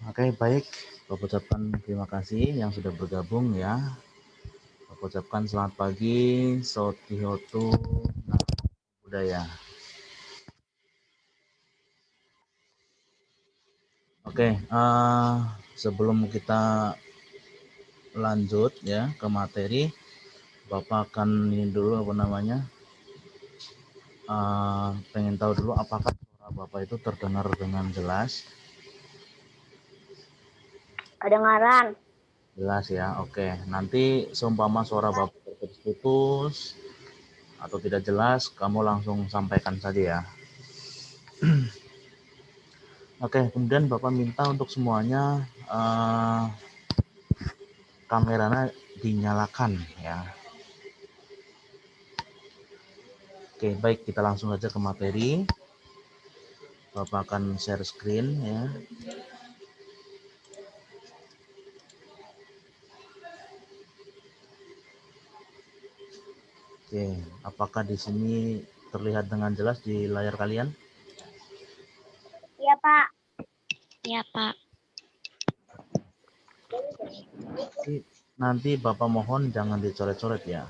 Oke, baik. Bapak ucapkan terima kasih yang sudah bergabung ya. Bapak ucapkan selamat pagi, Sotihotu Budaya. Oke, sebelum kita lanjut ya ke materi, Bapak akan ini dulu apa namanya, pengen tahu dulu apakah suara Bapak itu terdengar dengan jelas. Kedengaran. Jelas ya, oke. Nanti seumpama suara Bapak terputus atau tidak jelas, kamu langsung sampaikan saja ya. Oke, kemudian Bapak minta untuk semuanya kameranya dinyalakan ya. Oke, baik, kita langsung saja ke materi. Bapak akan share screen ya. Oke, apakah di sini terlihat dengan jelas di layar kalian? Iya, Pak. Iya, Pak. Nanti Bapak mohon jangan dicoret-coret ya.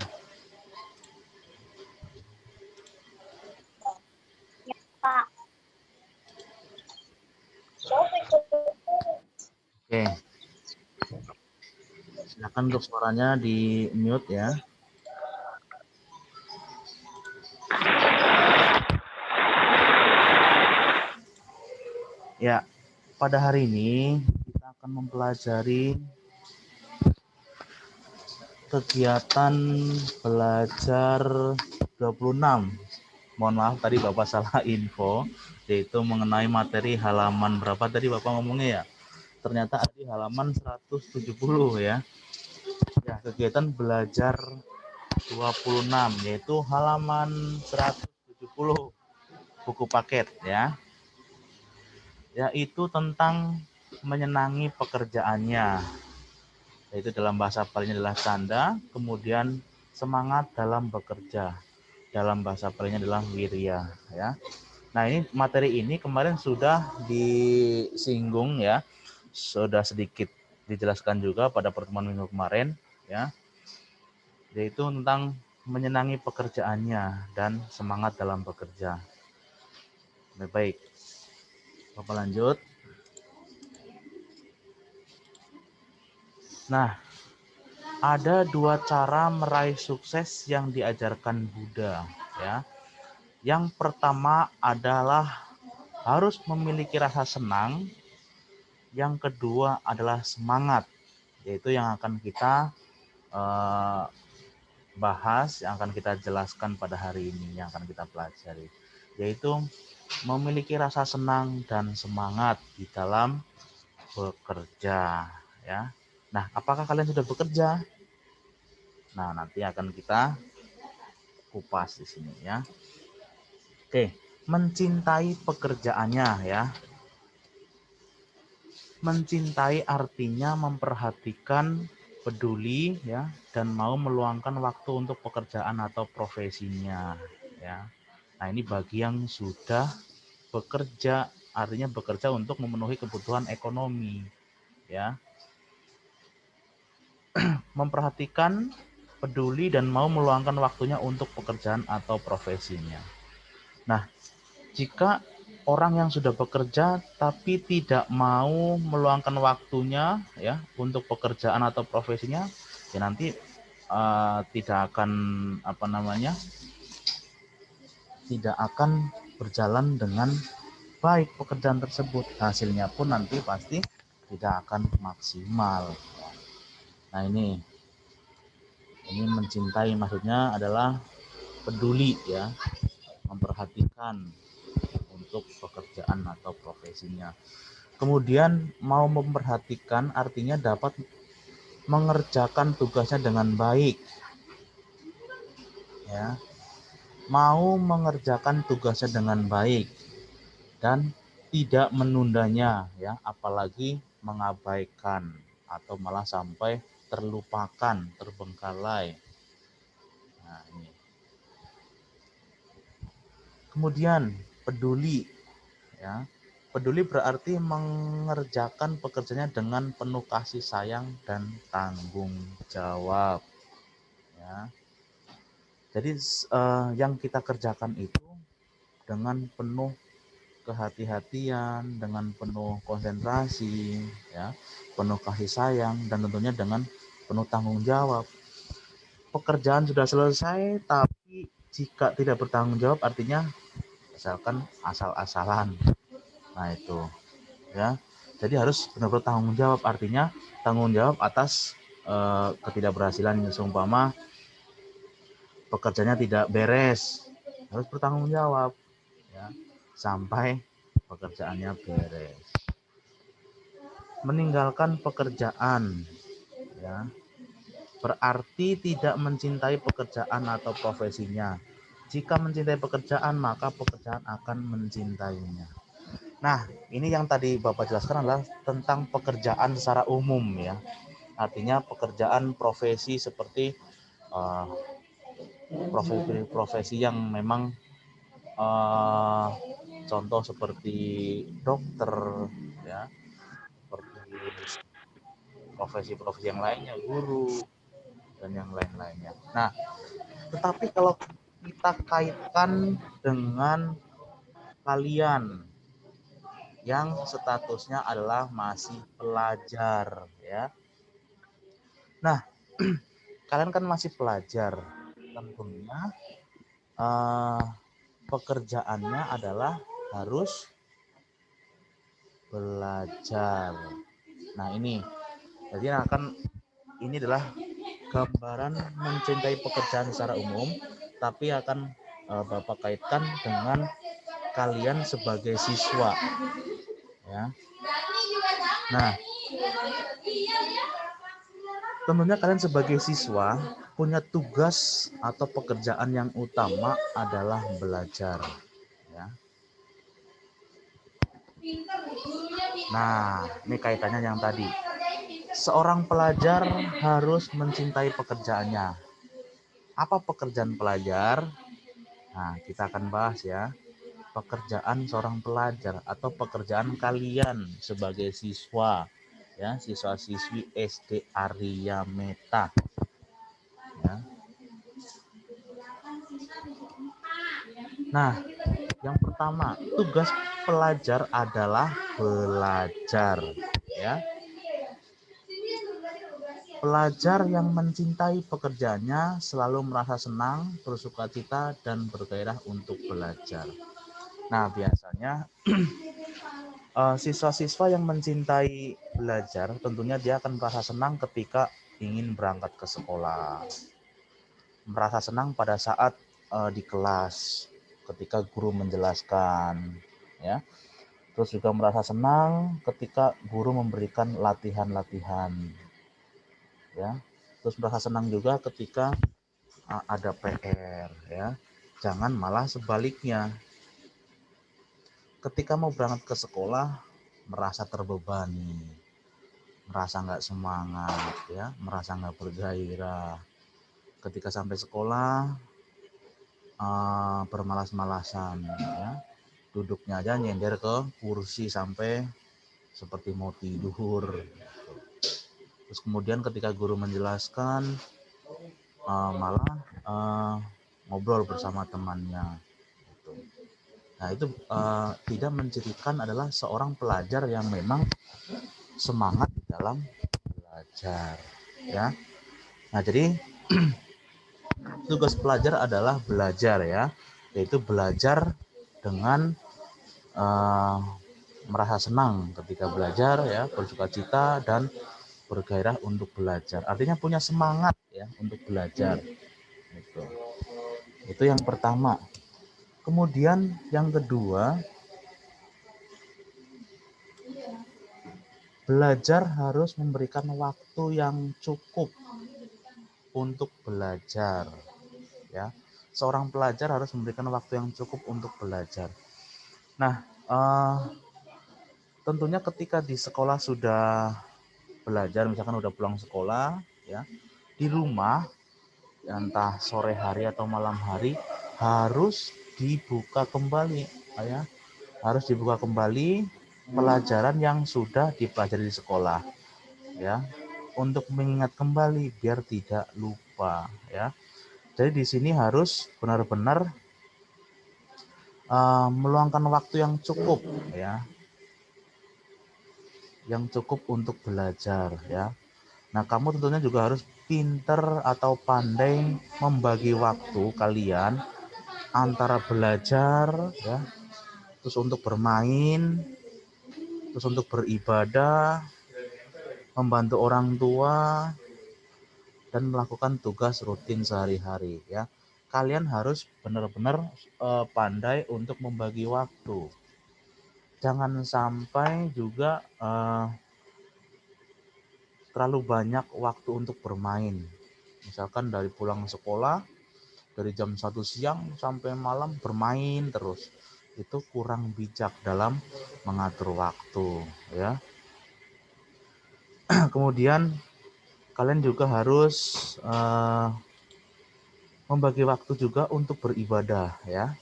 Iya, Pak. Oke. Silakan untuk suaranya di mute ya. Ya, pada hari ini kita akan mempelajari kegiatan belajar 26. Mohon maaf tadi Bapak salah info, yaitu mengenai materi halaman berapa tadi Bapak ngomongnya ya? Ternyata ada di halaman 170 ya. Ya, kegiatan belajar 26 yaitu halaman 170 buku paket ya. Yaitu tentang menyenangi pekerjaannya. Yaitu dalam bahasa palingnya adalah canda, kemudian semangat dalam bekerja. Dalam bahasa palingnya adalah wirya ya. Nah, ini materi ini kemarin sudah disinggung ya. Sudah sedikit dijelaskan juga pada pertemuan minggu kemarin ya. Yaitu tentang menyenangi pekerjaannya dan semangat dalam bekerja. Baik. Bapak lanjut. Nah, ada dua cara meraih sukses yang diajarkan Buddha ya. Yang pertama adalah harus memiliki rasa senang. Yang kedua adalah semangat, yaitu yang akan kita bahas, yang akan kita jelaskan pada hari ini, yang akan kita pelajari, yaitu memiliki rasa senang dan semangat di dalam bekerja ya. Nah, apakah kalian sudah bekerja? Nah, nanti akan kita kupas di sini ya. Oke, mencintai pekerjaannya ya. Mencintai artinya memperhatikan, peduli ya, dan mau meluangkan waktu untuk pekerjaan atau profesinya ya. Nah, ini bagi yang sudah bekerja, artinya bekerja untuk memenuhi kebutuhan ekonomi ya. Memperhatikan, peduli, dan mau meluangkan waktunya untuk pekerjaan atau profesinya. Nah, jika orang yang sudah bekerja tapi tidak mau meluangkan waktunya ya untuk pekerjaan atau profesinya, ya nanti tidak akan tidak akan berjalan dengan baik pekerjaan tersebut. Hasilnya pun nanti pasti tidak akan maksimal. Nah, ini mencintai maksudnya adalah peduli ya, memperhatikan untuk pekerjaan atau profesinya. Kemudian mau memperhatikan artinya dapat mengerjakan tugasnya dengan baik ya. Mau mengerjakan tugasnya dengan baik dan tidak menundanya ya, apalagi mengabaikan atau malah sampai terlupakan, terbengkalai. Nah, ini. Kemudian peduli ya. Peduli berarti mengerjakan pekerjaannya dengan penuh kasih sayang dan tanggung jawab. Ya. Jadi yang kita kerjakan itu dengan penuh kehati-hatian, dengan penuh konsentrasi, ya, penuh kasih sayang, dan tentunya dengan penuh tanggung jawab. Pekerjaan sudah selesai, tapi jika tidak bertanggung jawab artinya misalkan asal-asalan. Nah itu, ya. Jadi harus benar-benar tanggung jawab, artinya tanggung jawab atas ketidakberhasilan. Seumpama pekerjaannya tidak beres, harus bertanggung jawab, ya, sampai pekerjaannya beres. Meninggalkan pekerjaan, ya, berarti tidak mencintai pekerjaan atau profesinya. Jika mencintai pekerjaan, maka pekerjaan akan mencintainya. Nah, ini yang tadi Bapak jelaskan adalah tentang pekerjaan secara umum, ya. Artinya pekerjaan profesi seperti profesi yang memang contoh seperti dokter, ya, seperti profesi-profesi yang lainnya, guru dan yang lain-lainnya. Nah, tetapi kalau kita kaitkan dengan kalian yang statusnya adalah masih pelajar, ya. Nah, kalian kan masih pelajar, tentunya pekerjaannya adalah harus belajar. Nah, ini adalah gambaran mencintai pekerjaan secara umum, tapi akan Bapak kaitkan dengan kalian sebagai siswa, ya. Nah, tentunya kalian sebagai siswa punya tugas atau pekerjaan yang utama adalah belajar, ya. Nah, ini kaitannya yang tadi. Seorang pelajar harus mencintai pekerjaannya. Apa pekerjaan pelajar? Nah, kita akan bahas, ya. Pekerjaan seorang pelajar atau pekerjaan kalian sebagai siswa, ya, siswa-siswi SD Arya Meta, ya. Nah, yang pertama, tugas pelajar adalah belajar, ya. Pelajar yang mencintai pekerjaannya selalu merasa senang, bersukacita, dan bergairah untuk belajar. Nah, biasanya siswa-siswa yang mencintai belajar tentunya dia akan merasa senang ketika ingin berangkat ke sekolah, merasa senang pada saat di kelas ketika guru menjelaskan, ya. Terus juga merasa senang ketika guru memberikan latihan-latihan, ya. Terus merasa senang juga ketika ada PR, ya. Jangan malah sebaliknya. Ketika mau berangkat ke sekolah merasa terbebani, merasa nggak semangat, ya, merasa nggak bergairah. Ketika sampai sekolah bermalas-malasan, ya, duduknya aja nyender ke kursi sampai seperti mau tidur. Terus kemudian ketika guru menjelaskan malah ngobrol bersama temannya. Nah, itu tidak mencirikan adalah seorang pelajar yang memang semangat di dalam belajar, ya. Nah, jadi tugas pelajar adalah belajar, ya, yaitu belajar dengan merasa senang ketika belajar, ya, bersukacita dan bergairah untuk belajar. Artinya punya semangat, ya, untuk belajar. Itu yang pertama. Kemudian yang kedua, belajar harus memberikan waktu yang cukup untuk belajar, ya. Seorang pelajar harus memberikan waktu yang cukup untuk belajar. Nah, tentunya ketika di sekolah sudah belajar, misalkan udah pulang sekolah, ya, di rumah entah sore hari atau malam hari harus dibuka kembali, ya. Harus dibuka kembali pelajaran yang sudah dipelajari di sekolah, ya, untuk mengingat kembali biar tidak lupa, ya. Jadi di sini harus benar-benar meluangkan waktu yang cukup, ya, yang cukup untuk belajar, ya. Nah, kamu tentunya juga harus pinter atau pandai membagi waktu kalian antara belajar, ya, terus untuk bermain, terus untuk beribadah, membantu orang tua, dan melakukan tugas rutin sehari-hari, ya. Kalian harus benar-benar pandai untuk membagi waktu. Jangan sampai juga terlalu banyak waktu untuk bermain. Misalkan dari pulang sekolah, dari jam 1 siang sampai malam bermain terus. Itu kurang bijak dalam mengatur waktu, ya. Kemudian kalian juga harus membagi waktu juga untuk beribadah, ya.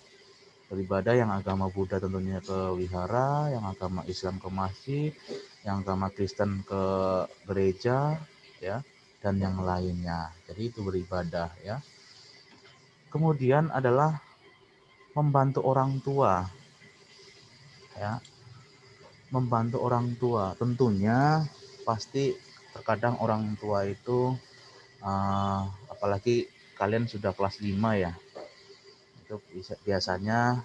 Beribadah yang agama Buddha tentunya ke wihara, yang agama Islam ke masjid, yang agama Kristen ke gereja, ya, dan yang lainnya. Jadi itu beribadah, ya. Kemudian adalah membantu orang tua, ya. Membantu orang tua. Tentunya pasti terkadang orang tua itu apalagi kalian sudah kelas 5 ya. Itu biasanya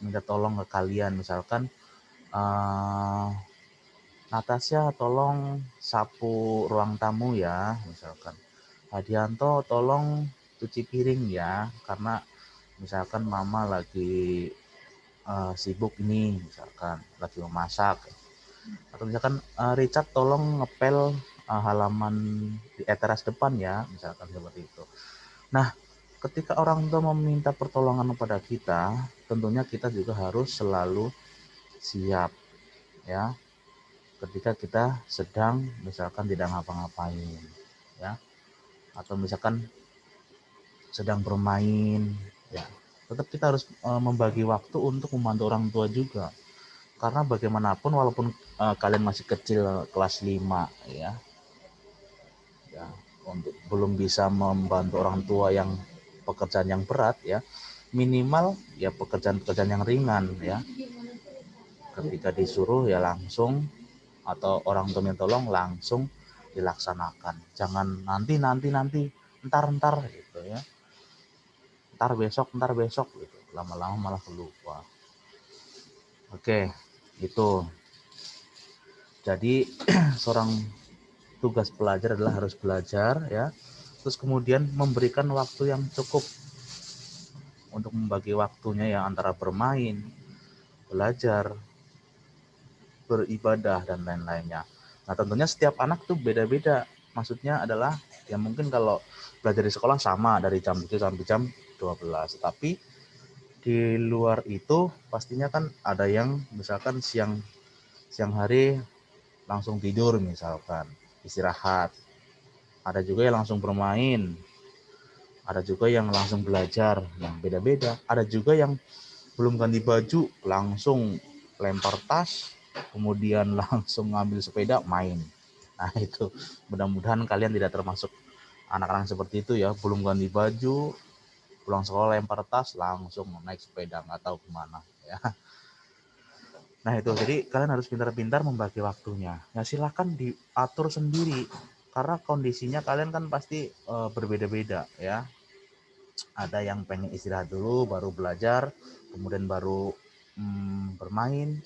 minta tolong ke kalian, misalkan Natasha tolong sapu ruang tamu ya, misalkan Hadianto tolong cuci piring ya, karena misalkan mama lagi sibuk nih, misalkan lagi memasak, atau misalkan Richard tolong ngepel halaman di teras depan ya, misalkan seperti itu. Nah, ketika orang tua meminta pertolongan kepada kita, tentunya kita juga harus selalu siap, ya, ketika kita sedang misalkan tidak ngapa-ngapain, ya, atau misalkan sedang bermain, ya, tetap kita harus membagi waktu untuk membantu orang tua juga, karena bagaimanapun walaupun kalian masih kecil kelas 5, ya, untuk belum bisa membantu orang tua yang pekerjaan yang berat, ya, minimal ya pekerjaan-pekerjaan yang ringan, ya, ketika disuruh ya langsung, atau orang tua minta tolong langsung dilaksanakan, jangan nanti ntar gitu, ya, ntar besok gitu, lama-lama malah lupa. Oke, itu jadi seorang tugas pelajar adalah harus belajar, ya, terus kemudian memberikan waktu yang cukup untuk membagi waktunya ya antara bermain, belajar, beribadah, dan lain-lainnya. Nah, tentunya setiap anak tuh beda-beda. Maksudnya adalah ya mungkin kalau belajar di sekolah sama dari jam 7 sampai jam 12. Tapi di luar itu pastinya kan ada yang misalkan siang hari langsung tidur, misalkan istirahat. Ada juga yang langsung bermain. Ada juga yang langsung belajar, yang beda-beda. Ada juga yang belum ganti baju langsung lempar tas, kemudian langsung ngambil sepeda main. Nah, itu mudah-mudahan kalian tidak termasuk anak-anak seperti itu ya, belum ganti baju pulang sekolah lempar tas langsung naik sepeda nggak tahu kemana, ya. Nah, itu jadi kalian harus pintar-pintar membagi waktunya, ya. Silahkan diatur sendiri karena kondisinya kalian kan pasti berbeda-beda, ya. Ada yang pengen istirahat dulu baru belajar, kemudian baru bermain,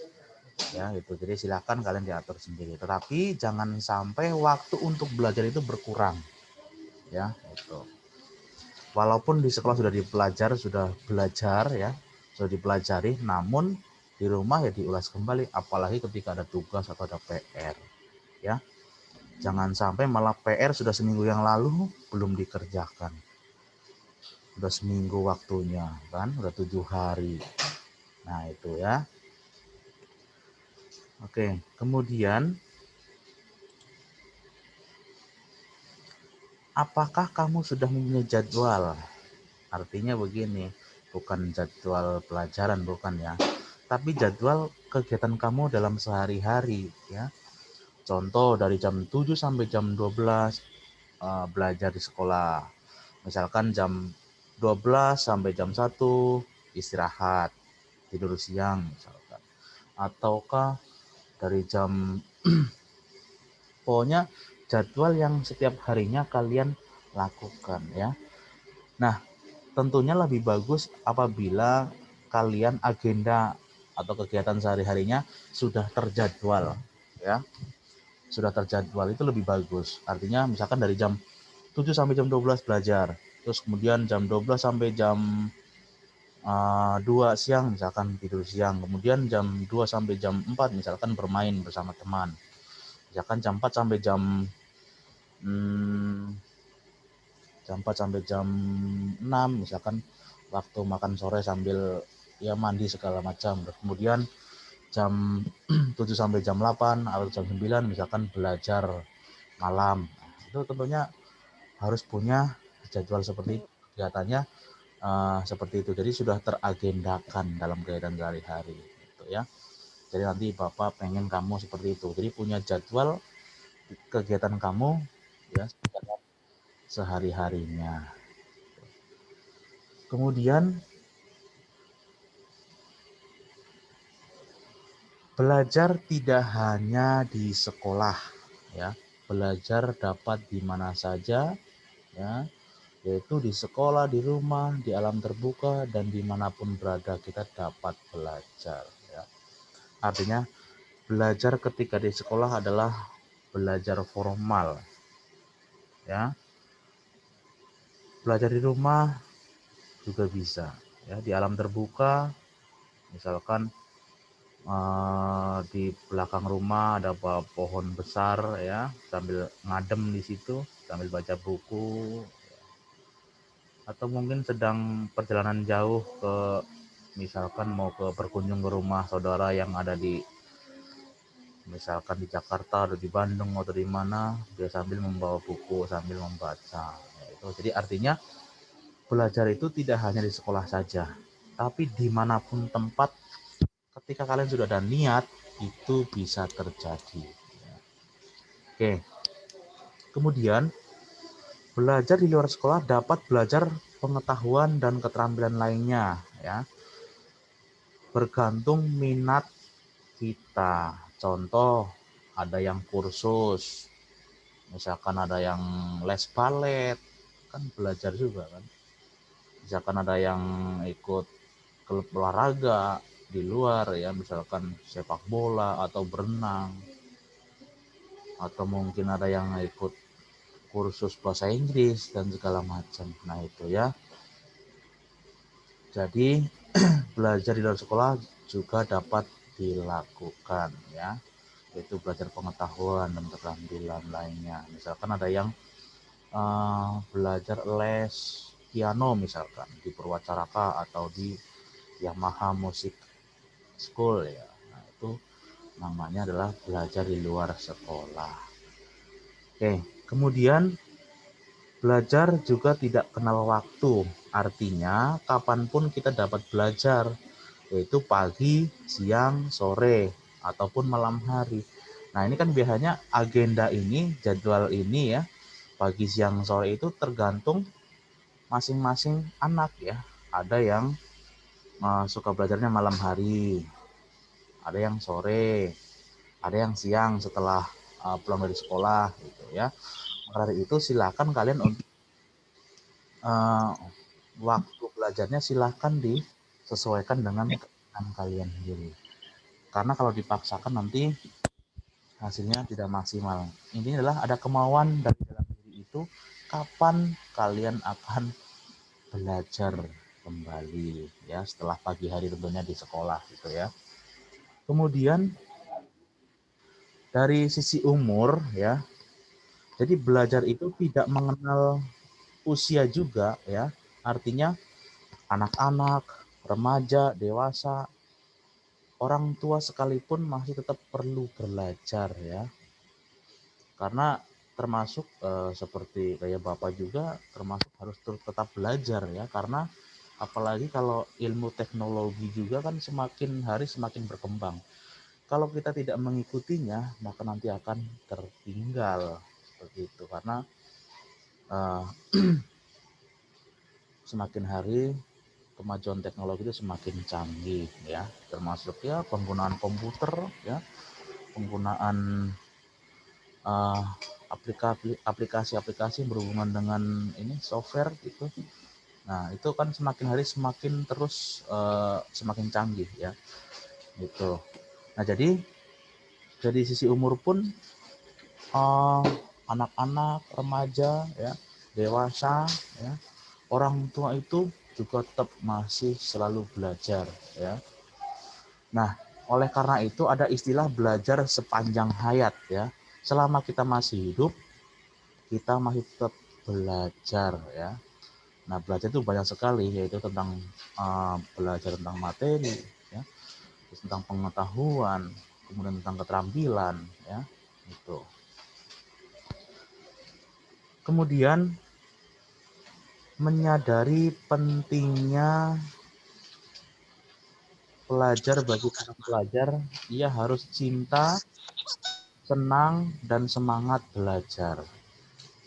ya, itu. Jadi silakan kalian diatur sendiri, tetapi jangan sampai waktu untuk belajar itu berkurang, ya, itu. Walaupun di sekolah sudah belajar, ya, sudah dipelajari, namun di rumah ya diulas kembali, apalagi ketika ada tugas atau ada PR, ya. Jangan sampai malah PR sudah seminggu yang lalu belum dikerjakan, udah seminggu waktunya kan, udah 7 hari. Nah, itu ya. Oke, kemudian apakah kamu sudah mempunyai jadwal? Artinya begini, bukan jadwal pelajaran, bukan ya. tapi jadwal kegiatan kamu dalam sehari-hari ya. Contoh dari jam 7 sampai jam 12 belajar di sekolah. Misalkan jam 12 sampai jam 1 istirahat, tidur siang misalkan. Ataukah dari jam pokoknya jadwal yang setiap harinya kalian lakukan ya. Nah, tentunya lebih bagus apabila kalian agenda atau kegiatan sehari-harinya sudah terjadwal ya. Sudah terjadwal itu lebih bagus. Artinya misalkan dari jam 7 sampai jam 12 belajar. Terus kemudian jam 12 sampai jam 2 siang misalkan tidur siang. Kemudian jam 2 sampai jam 4 misalkan bermain bersama teman. Misalkan jam 4 sampai hmm, jam 4 sampai jam 6 misalkan waktu makan sore sambil ya mandi segala macam. Kemudian jam 7 sampai jam 8 atau jam 9 misalkan belajar malam. Itu tentunya harus punya jadwal seperti itu, kegiatannya seperti itu. Jadi sudah teragendakan dalam kegiatan sehari-hari gitu ya. Jadi nanti Bapak pengen kamu seperti itu. Jadi punya jadwal kegiatan kamu ya sehari-harinya. Kemudian belajar tidak hanya di sekolah ya. Belajar dapat di mana saja ya, yaitu di sekolah, di rumah, di alam terbuka, dan dimanapun berada kita dapat belajar ya. Artinya belajar ketika di sekolah adalah belajar formal ya. Belajar di rumah juga bisa ya, di alam terbuka misalkan di belakang rumah ada pohon besar ya, sambil ngadem di situ sambil baca buku, atau mungkin sedang perjalanan jauh ke misalkan mau berkunjung ke rumah saudara yang ada di misalkan di Jakarta atau di Bandung atau di mana, dia sambil membawa buku sambil membaca ya, itu jadi artinya belajar itu tidak hanya di sekolah saja tapi dimanapun tempat ketika kalian sudah ada niat itu bisa terjadi. Oke, kemudian belajar di luar sekolah dapat belajar pengetahuan dan keterampilan lainnya ya, bergantung minat kita. Contoh ada yang kursus, misalkan ada yang les balet, kan belajar juga kan. Misalkan ada yang ikut klub olahraga di luar ya, misalkan sepak bola atau berenang, atau mungkin ada yang ikut kursus bahasa Inggris dan segala macam. Nah itu ya. Jadi belajar di luar sekolah juga dapat dilakukan ya, yaitu belajar pengetahuan dan keterampilan lainnya. Misalkan ada yang belajar les piano misalkan di Purwacaraka atau di Yamaha Music School ya. Nah itu namanya adalah belajar di luar sekolah. Oke, kemudian belajar juga tidak kenal waktu, artinya kapanpun kita dapat belajar, yaitu pagi, siang, sore, ataupun malam hari. Nah ini kan biasanya agenda ini, jadwal ini ya, pagi, siang, sore itu tergantung masing-masing anak ya. Ada yang suka belajarnya malam hari, ada yang sore, ada yang siang setelah pulang dari sekolah gitu ya. Maka dari itu silakan kalian untuk waktu belajarnya silahkan disesuaikan dengan keinginan kalian sendiri. Karena kalau dipaksakan nanti hasilnya tidak maksimal. Intinya adalah ada kemauan dari dalam diri itu kapan kalian akan belajar kembali ya setelah pagi hari tentunya di sekolah gitu ya. Kemudian dari sisi umur ya. Jadi belajar itu tidak mengenal usia juga ya. Artinya anak-anak, remaja, dewasa, orang tua sekalipun masih tetap perlu belajar ya. Karena termasuk seperti kayak Bapak juga termasuk harus tetap belajar ya, karena Apalagi kalau ilmu teknologi juga kan semakin hari semakin berkembang. Kalau kita tidak mengikutinya, maka nanti akan tertinggal seperti itu. Karena uh, semakin hari kemajuan teknologi itu semakin canggih ya, termasuk ya penggunaan komputer ya, penggunaan uh, aplikasi-aplikasi berhubungan dengan ini software gitu. Nah, itu kan semakin hari semakin terus semakin canggih ya. Gitu. Nah, jadi dari sisi umur pun anak-anak, remaja ya, dewasa ya, orang tua itu juga tetap masih selalu belajar ya. Nah, oleh karena itu ada istilah belajar sepanjang hayat ya. Selama kita masih hidup, kita masih tetap belajar ya. Nah, belajar itu banyak sekali, yaitu tentang belajar tentang materi ya, tentang pengetahuan, kemudian tentang keterampilan ya. Gitu. Kemudian menyadari pentingnya pelajar bagi para pelajar, ia harus cinta, senang, dan semangat belajar.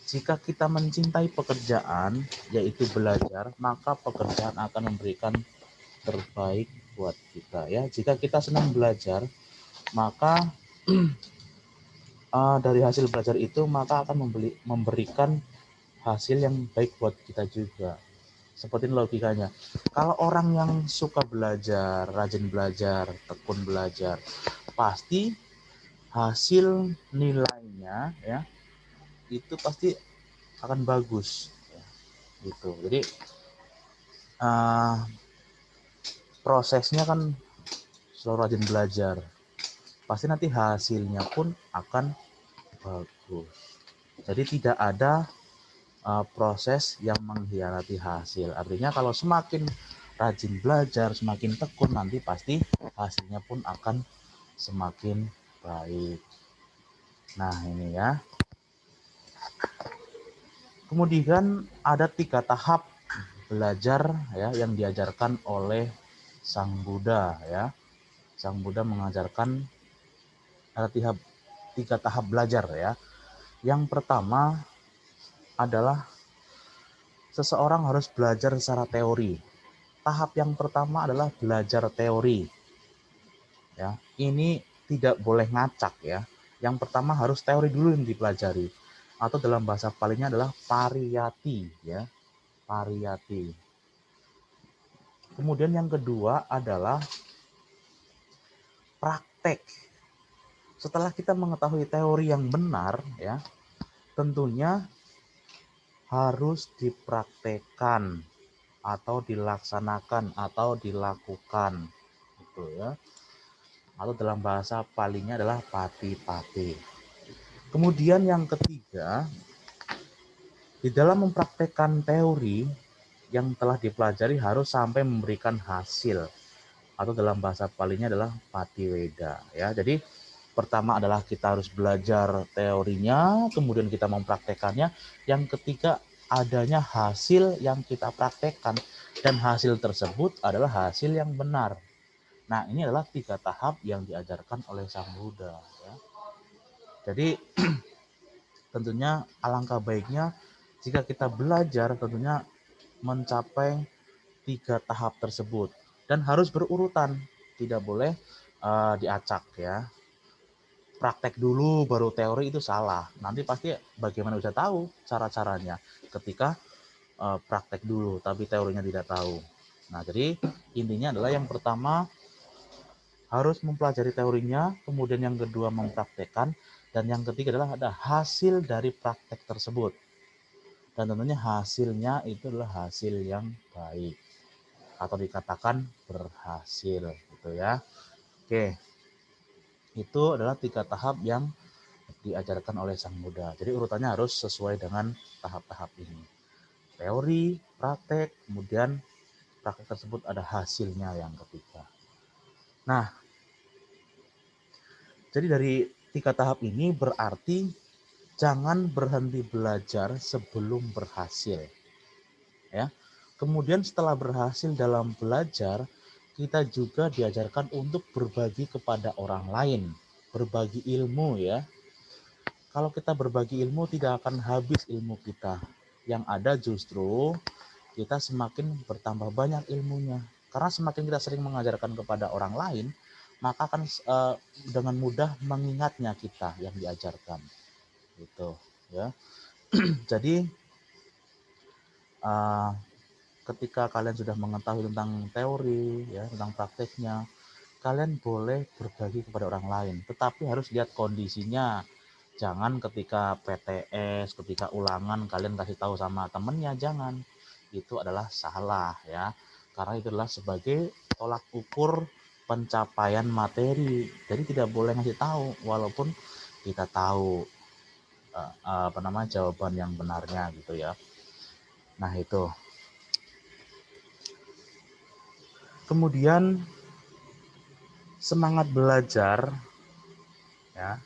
Jika kita mencintai pekerjaan, yaitu belajar, maka pekerjaan akan memberikan terbaik buat kita ya. Jika kita senang belajar, maka dari hasil belajar itu maka akan memberikan hasil yang baik buat kita juga. Seperti logikanya. Kalau orang yang suka belajar, rajin belajar, tekun belajar, pasti hasil nilainya ya itu pasti akan bagus ya, gitu. Jadi prosesnya kan selalu rajin belajar, pasti nanti hasilnya pun akan bagus. Jadi tidak ada proses yang mengkhianati hasil. Artinya kalau semakin rajin belajar, semakin tekun, nanti pasti hasilnya pun akan semakin baik. Nah, ini ya. Kemudian ada 3 tahap belajar ya yang diajarkan oleh Sang Buddha ya. Sang Buddha mengajarkan ada 3 tahap belajar ya. Yang pertama adalah seseorang harus belajar secara teori. Tahap yang pertama adalah belajar teori. Ya, ini tidak boleh ngacak ya. Yang pertama harus teori dulu yang dipelajari. Atau dalam bahasa palingnya adalah pariyati ya. Pariyati. Kemudian yang kedua adalah praktek. Setelah kita mengetahui teori yang benar ya, tentunya harus dipraktekkan atau dilaksanakan atau dilakukan gitu ya. Atau dalam bahasa palingnya adalah pati-pati. Kemudian yang ketiga, di dalam mempraktekkan teori yang telah dipelajari harus sampai memberikan hasil atau dalam bahasa palingnya adalah patiweda ya. Jadi pertama adalah kita harus belajar teorinya, kemudian kita mempraktekannya. Yang ketiga adanya hasil yang kita praktekkan dan hasil tersebut adalah hasil yang benar. Nah, ini adalah 3 tahap yang diajarkan oleh Sang Buddha ya. Jadi tentunya alangkah baiknya jika kita belajar tentunya mencapai 3 tahap tersebut dan harus berurutan, tidak boleh diacak ya. Praktek dulu baru teori itu salah. Nanti pasti bagaimana bisa tahu cara-caranya ketika praktek dulu tapi teorinya tidak tahu. Nah, jadi intinya adalah yang pertama harus mempelajari teorinya, kemudian yang kedua mempraktekkan, dan yang ketiga adalah ada hasil dari praktek tersebut. Dan tentunya hasilnya itu adalah hasil yang baik atau dikatakan berhasil gitu ya. Oke. Itu adalah 3 tahap yang diajarkan oleh Sang Buddha. Jadi urutannya harus sesuai dengan tahap-tahap ini. Teori, praktek, kemudian praktek tersebut ada hasilnya yang ketiga. Nah, jadi dari 3 tahap ini berarti jangan berhenti belajar sebelum berhasil. Ya. Kemudian setelah berhasil dalam belajar, kita juga diajarkan untuk berbagi kepada orang lain, berbagi ilmu ya. Kalau kita berbagi ilmu tidak akan habis ilmu kita. Yang ada justru kita semakin bertambah banyak ilmunya. Karena semakin kita sering mengajarkan kepada orang lain, maka akan dengan mudah mengingatnya kita yang diajarkan. Gitu ya. Jadi ketika kalian sudah mengetahui tentang teori ya, tentang prakteknya, kalian boleh berbagi kepada orang lain, tetapi harus lihat kondisinya. Jangan ketika PTS, ketika ulangan kalian kasih tahu sama temennya, jangan. Itu adalah salah ya. Karena itu adalah sebagai tolak ukur pencapaian materi. Jadi tidak boleh ngasih tahu walaupun kita tahu jawaban yang benarnya gitu ya. Nah, itu. Kemudian semangat belajar ya.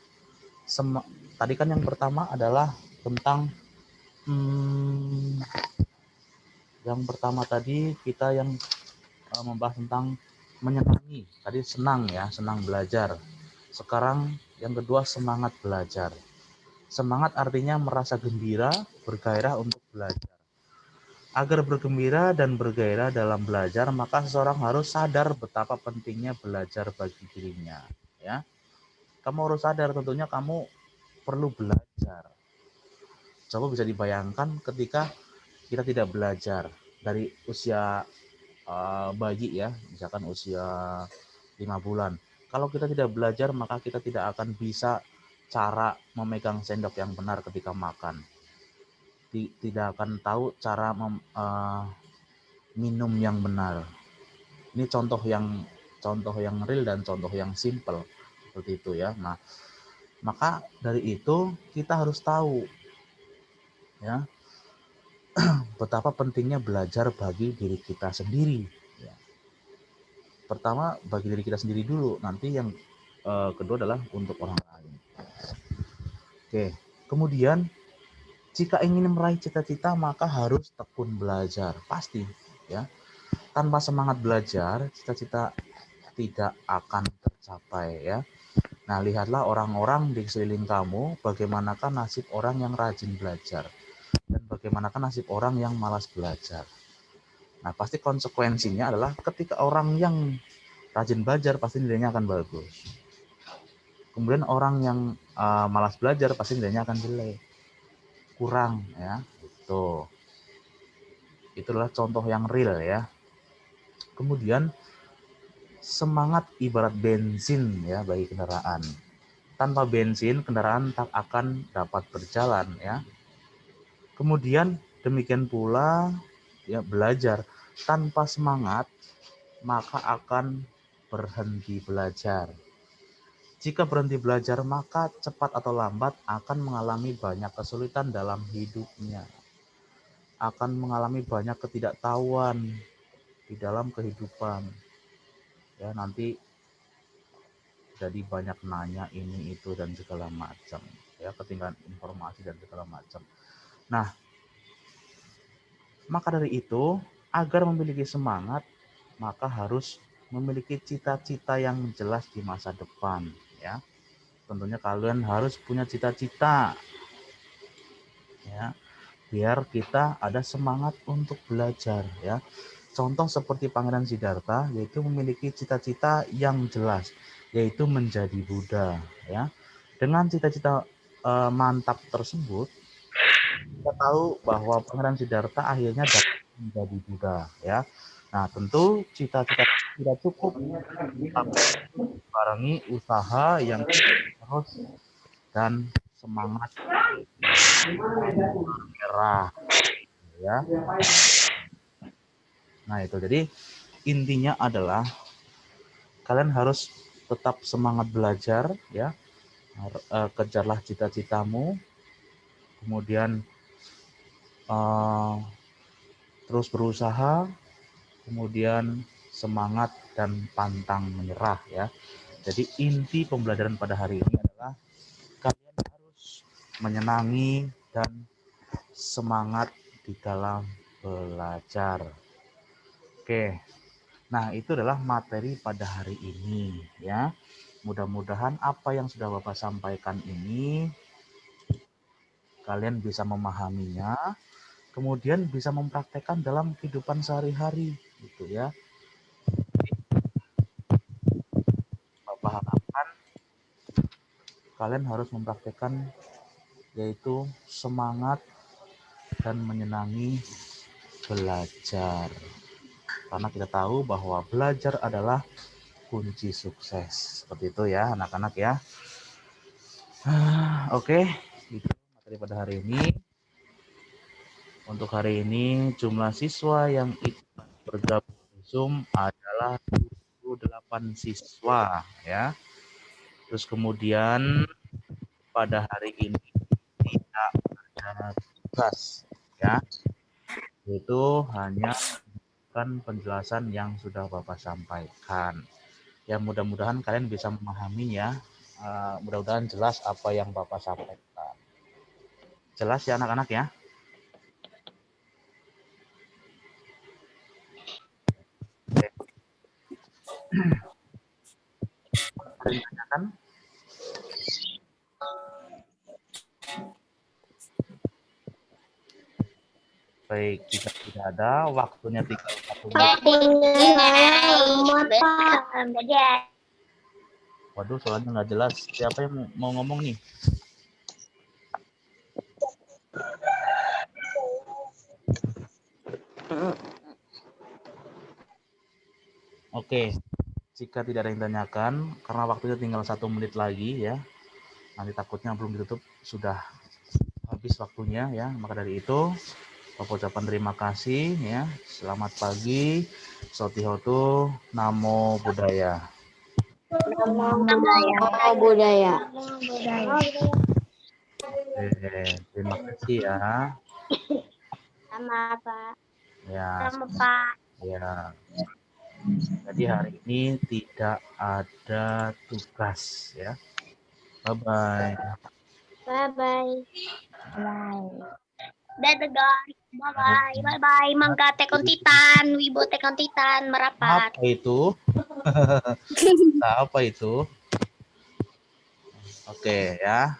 Tadi kan yang pertama adalah tentang yang pertama tadi kita yang membahas tentang menyenangi. Tadi senang ya, senang belajar. Sekarang yang kedua semangat belajar. Semangat artinya merasa gembira, bergairah untuk belajar. Agar bergembira dan bergairah dalam belajar, maka seseorang harus sadar betapa pentingnya belajar bagi dirinya. Ya, kamu harus sadar tentunya kamu perlu belajar. Coba bisa dibayangkan ketika kita tidak belajar dari usia bayi ya, misalkan usia 5 bulan. Kalau kita tidak belajar, maka kita tidak akan bisa cara memegang sendok yang benar ketika makan. Tidak akan tahu cara minum yang benar. Ini contoh yang real dan contoh yang simple seperti itu ya. Nah, maka dari itu kita harus tahu ya betapa pentingnya belajar bagi diri kita sendiri. Ya. Pertama bagi diri kita sendiri dulu, nanti yang kedua adalah untuk orang lain. Oke, kemudian jika ingin meraih cita-cita maka harus tekun belajar, pasti ya. Tanpa semangat belajar, cita-cita tidak akan tercapai ya. Nah, lihatlah orang-orang di sekeliling kamu, bagaimanakah nasib orang yang rajin belajar dan bagaimanakah nasib orang yang malas belajar. Nah, pasti konsekuensinya adalah ketika orang yang rajin belajar pasti nilainya akan bagus. Kemudian orang yang malas belajar pasti nilainya akan jelek, kurang ya. Itulah contoh yang real ya. Kemudian semangat ibarat bensin ya bagi kendaraan. Tanpa bensin kendaraan tak akan dapat berjalan ya. Kemudian demikian pula ya belajar tanpa semangat maka akan berhenti belajar. Jika berhenti belajar, maka cepat atau lambat akan mengalami banyak kesulitan dalam hidupnya. Akan mengalami banyak ketidaktahuan di dalam kehidupan. Ya, nanti jadi banyak nanya ini, itu, dan segala macam. Ya, ketinggalan informasi dan segala macam. Nah, maka dari itu, agar memiliki semangat, maka harus memiliki cita-cita yang jelas di masa depan. Ya, tentunya kalian harus punya cita-cita ya, biar kita ada semangat untuk belajar ya. Contoh seperti Pangeran Siddhartha yaitu memiliki cita-cita yang jelas, yaitu menjadi Buddha ya. Dengan cita-cita mantap tersebut, kita tahu bahwa Pangeran Siddhartha akhirnya dapat menjadi Buddha ya. Nah, tentu cita-cita tidak cukup, tapi barengi usaha yang terus dan semangat merah ya. Nah, itu jadi intinya adalah kalian harus tetap semangat belajar ya. Kejarlah cita-citamu, kemudian terus berusaha, kemudian semangat dan pantang menyerah ya. Jadi inti pembelajaran pada hari ini adalah kalian harus menyenangi dan semangat di dalam belajar Oke. Nah, itu adalah materi pada hari ini ya. Mudah-mudahan apa yang sudah Bapak sampaikan ini kalian bisa memahaminya, kemudian bisa mempraktekkan dalam kehidupan sehari-hari gitu ya. Bapak harapkan kalian harus mempraktekkan yaitu semangat dan menyenangi belajar. Karena kita tahu bahwa belajar adalah kunci sukses. Seperti itu ya anak-anak ya. Oke, itu materi pada hari ini. Untuk hari ini jumlah siswa yang ikut bergabung di Zoom adalah 28 siswa ya. Terus kemudian pada hari ini tidak ada tugas ya. Itu hanya penjelasan yang sudah Bapak sampaikan. Ya mudah-mudahan kalian bisa memahaminya. Mudah-mudahan jelas apa yang Bapak sampaikan. Jelas ya anak-anak ya? Oke. Ada yang ditanyakan? Baik, jika tidak ada, waktunya tinggal 1 menit. Waduh, soalnya nggak jelas. Siapa yang mau ngomong nih? Oke, jika tidak ada yang tanyakan, karena waktunya tinggal 1 menit lagi ya, nanti takutnya belum ditutup, sudah habis waktunya ya. Maka dari itu, Bapak ucapkan terima kasih ya. Selamat pagi, Sotihotu, Namo Buddhaya. Namo budaya. Oke, terima kasih ya. Sama Pak. Ya, Sama Pak. ya. Jadi hari ini tidak ada tugas ya. Bye-bye. Bye bye. Bye. Dadah guys. Bye bye. Bye bye. Mangga tekon titan, wibo tekon titan merapat. Apa itu? Apa itu? Oke ya.